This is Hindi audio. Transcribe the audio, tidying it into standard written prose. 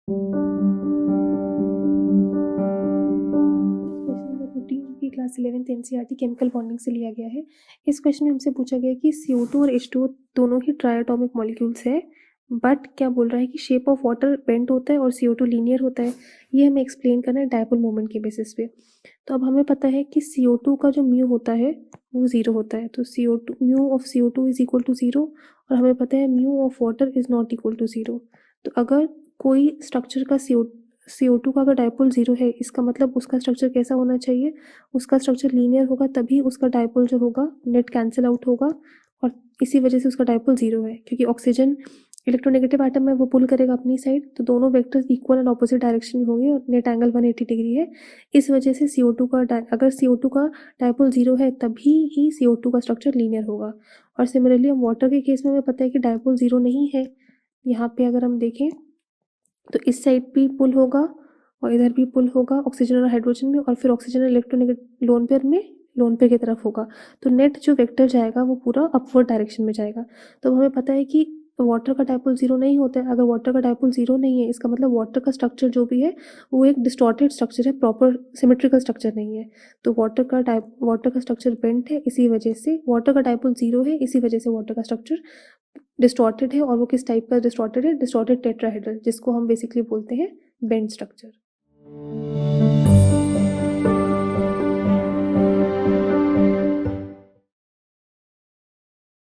क्वेश्चन नंबर 15 की class 11th NCERT chemical bonding से लिया गया है। इस क्वेश्चन में हमसे पूछा गया है कि CO2 और H2O दोनों ही ट्राइएटॉमिक मॉलिक्यूल्स है, बट क्या बोल रहा है कि शेप ऑफ वाटर बेंट होता है और CO2 लीनियर होता है। ये हमें एक्सप्लेन करना है डायपोल मोमेंट के बेसिस पे। तो अब हमें पता है कि CO2 का जो म्यू होता है वो 0 होता है, तो CO2 mu of CO2 is equal to 0, और हमें पता है mu of water is not equal to 0। तो अगर कोई स्ट्रक्चर का CO2 का अगर डायपोल 0 है, इसका मतलब उसका स्ट्रक्चर कैसा होना चाहिए, उसका स्ट्रक्चर लीनियर होगा, तभी उसका डायपोल जो होगा नेट कैंसिल आउट होगा, और इसी वजह से उसका डायपोल 0 है, क्योंकि ऑक्सीजन इलेक्ट्रोनेगेटिव एटम है वो पुल करेगा अपनी साइड, तो दोनों vectors equal and opposite direction में होंगे और नेट एंगल 180 डिग्री है। इस वजह से अगर CO2 का डायपोल 0 है तभी ही CO2 का स्ट्रक्चर लीनियर होगा। और सिमिलरली हम वाटर के केस में हमें पता है कि डायपोल 0 नहीं है। यहाँ पे अगर हम देखें तो इस साइड भी पुल होगा और इधर भी पुल होगा ऑक्सीजन और हाइड्रोजन में, और फिर ऑक्सीजन इलेक्ट्रोनेगेटिव लोन पेयर की तरफ होगा, तो नेट जो वेक्टर जाएगा वो पूरा अपवर्ड डायरेक्शन में जाएगा। तो हमें पता है कि वाटर का डायपोल 0 नहीं होता है। अगर वाटर का डायपोल 0 नहीं है, इसका मतलब वाटर का स्ट्रक्चर जो भी है वो एक डिस्टॉर्टेड स्ट्रक्चर है, प्रॉपर सिमेट्रिकल स्ट्रक्चर नहीं है। तो वाटर का स्ट्रक्चर बेंट है, इसी वजह से वाटर का डायपोल 0 है, इसी वजह से वाटर का स्ट्रक्चर डिस्टॉर्टेड है। और वो किस टाइप का डिस्टॉर्टेड है, डिस्टॉर्टेड टेट्राहेड्रल, जिसको हम बेसिकली बोलते हैं बेंट स्ट्रक्चर।